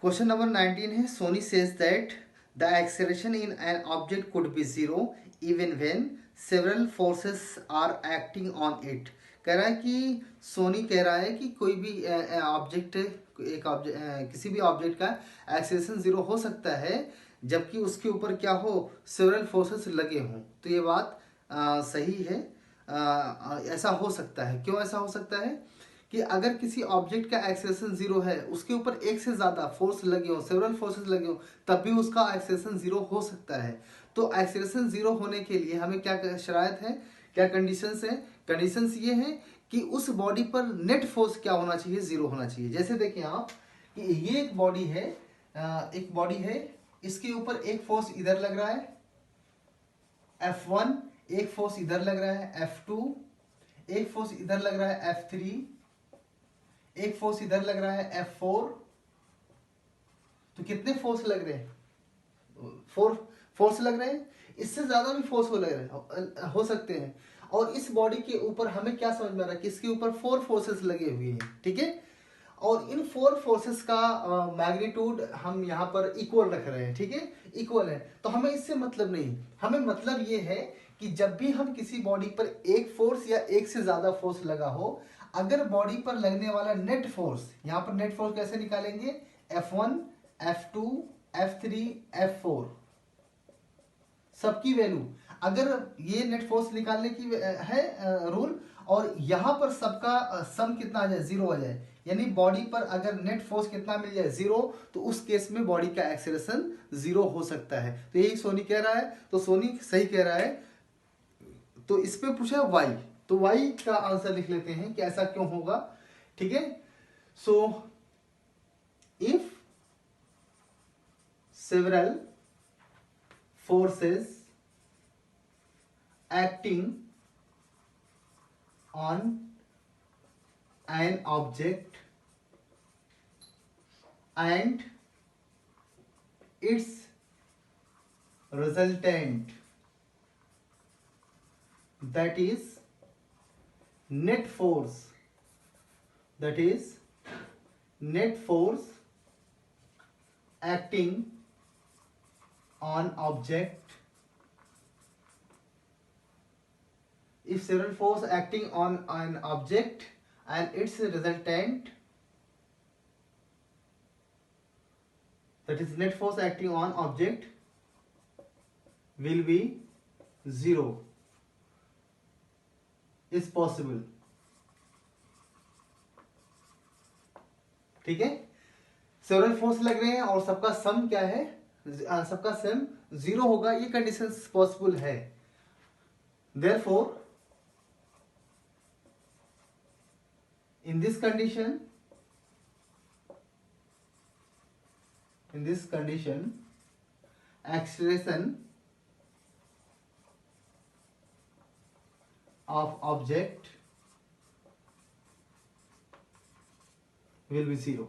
Question number 19 है, Soni says that the acceleration in an object could be zero even when several forces are acting on it. कह रहा है कि सोनी कह रहा है कि कोई भी ऑब्जेक्ट किसी भी ऑब्जेक्ट का एक्सेलरेशन जीरो हो सकता है जबकि उसके ऊपर क्या हो, सेवरल फोर्सेस लगे हों। तो ये बात सही है। ऐसा हो सकता है। क्यों ऐसा हो सकता है कि अगर किसी ऑब्जेक्ट का एक्सेलरेशन जीरो है, उसके ऊपर एक से ज्यादा फोर्स लगे हो, सेवरल फोर्सेस लगे हो, तब भी उसका एक्सेलरेशन जीरो हो सकता है। तो एक्सेलरेशन जीरो होने के लिए हमें क्या शरायत है, क्या कंडीशंस है? कंडीशंस ये है कि उस बॉडी पर नेट फोर्स क्या होना चाहिए, जीरो होना चाहिए। जैसे देखिए आप कि ये एक बॉडी है, इसके ऊपर एक फोर्स इधर लग रहा है F1, एक फोर्स इधर लग रहा है F2, एक फोर्स इधर लग रहा है F3, एक फोर्स इधर लग रहा है F4। तो कितने फोर्स लग रहे हैं? 4 फोर्स लग रहे हैं। इससे ज्यादा भी फोर्स हो सकते हैं। और इस बॉडी के ऊपर हमें क्या समझ में आ रहा है कि इसके ऊपर 4 फोर्सेस लगे हुए हैं, ठीक है। और इन 4 फोर्सेस का मैग्नीट्यूड हम यहाँ पर इक्वल रख रहे हैं, ठीक है, इक्वल है। तो हमें इससे मतलब नहीं, हमें मतलब ये है कि जब भी हम किसी बॉडी पर एक फोर्स या एक से ज्यादा फोर्स लगा हो, अगर बॉडी पर लगने वाला नेट फोर्स, यहाँ पर नेट फोर्स कैसे निकालेंगे? F1, F2, F3, F4 सबकी वैल्यू, अगर ये नेट फोर्स निकालने की है रूल, और यहां पर सबका सम कितना आ जाए, जीरो आ जाए, यानी बॉडी पर अगर नेट फोर्स कितना मिल जाए, जीरो, तो उस केस में बॉडी का एक्सेलरेशन जीरो हो सकता है। तो यही सोनी कह रहा है, तो सोनी सही कह रहा है। तो इस पे पूछा वाई, तो वाई का आंसर लिख लेते हैं कि ऐसा क्यों होगा, ठीक है। So if several forces acting on an object and its resultant, that is net force, acting on object, if several force acting on an object and its resultant, that is net force acting on object, will be zero, is possible, ठीक है। Several force लग रहे हैं और सबका सम क्या है, सबका सम जीरो होगा, ये कंडीशन पॉसिबल है। Therefore, in this condition, acceleration of object will be zero,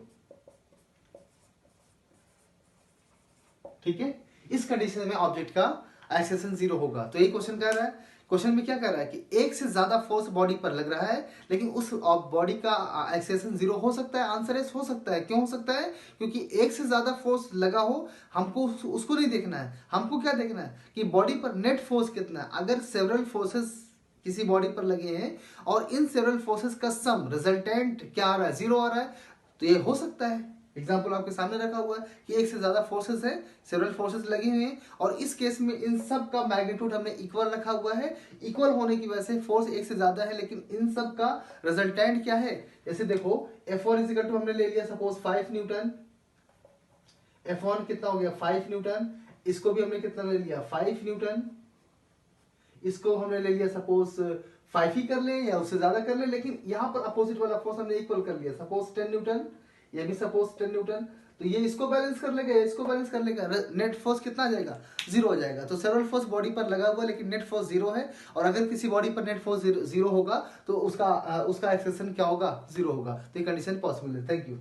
ठीक है। इस कंडीशन में ऑब्जेक्ट का एक्सेलरेशन जीरो होगा। तो ये क्वेश्चन कह रहा है, क्वेश्चन में क्या कर रहा है कि एक से ज्यादा फोर्स बॉडी पर लग रहा है, लेकिन उस बॉडी का एक्सेलरेशन जीरो हो सकता है। आंसर इस हो सकता है। क्यों हो सकता है? क्योंकि एक से ज्यादा फोर्स लगा हो, हमको उसको नहीं देखना है, हमको क्या देखना है कि बॉडी पर नेट फोर्स कितना है। अगर सेवरल फोर्सेस किसी बॉडी पर लगे हैं और इन सेवरल फोर्सेस का सम रिजल्टेंट क्या आ रहा है, जीरो आ रहा है, तो ये हो सकता है। एग्जाम्पल आपके सामने रखा हुआ है कि एक से ज्यादा फोर्सेस है, सेवरल फोर्सेस लगी हुई हैं, और इस केस में इन सब का मैग्नीट्यूड हमने इक्वल रखा हुआ है। इक्वल होने की वजह से फोर्स एक से ज्यादा है, लेकिन इन सब का रिजल्टेंट क्या है। जैसे देखो F1 इक्वल टू हमने ले लिया सपोज 5 न्यूटन। F1 कितना हो गया, 5 न्यूटन। इसको भी हमने कितना ले लिया, 5 न्यूटन। इसको हमने ले लिया सपोज 5 ही कर ले या उससे ज्यादा कर ले, लेकिन यहां पर अपोजिट वाला फोर्स हमने इक्वल कर लिया, सपोज 10 न्यूटन, ये भी सपोज 10 न्यूटन। तो ये इसको बैलेंस कर लेगा, इसको बैलेंस कर लेगा, नेट फोर्स कितना आ जाएगा, जीरो हो जाएगा। तो सेवरल फोर्स बॉडी पर लगा हुआ है लेकिन नेट फोर्स जीरो है, और अगर किसी बॉडी पर नेट फोर्स जीरो होगा तो उसका एक्सेलरेशन क्या होगा, जीरो होगा। तो ये कंडीशन पॉसिबल है। Thank you.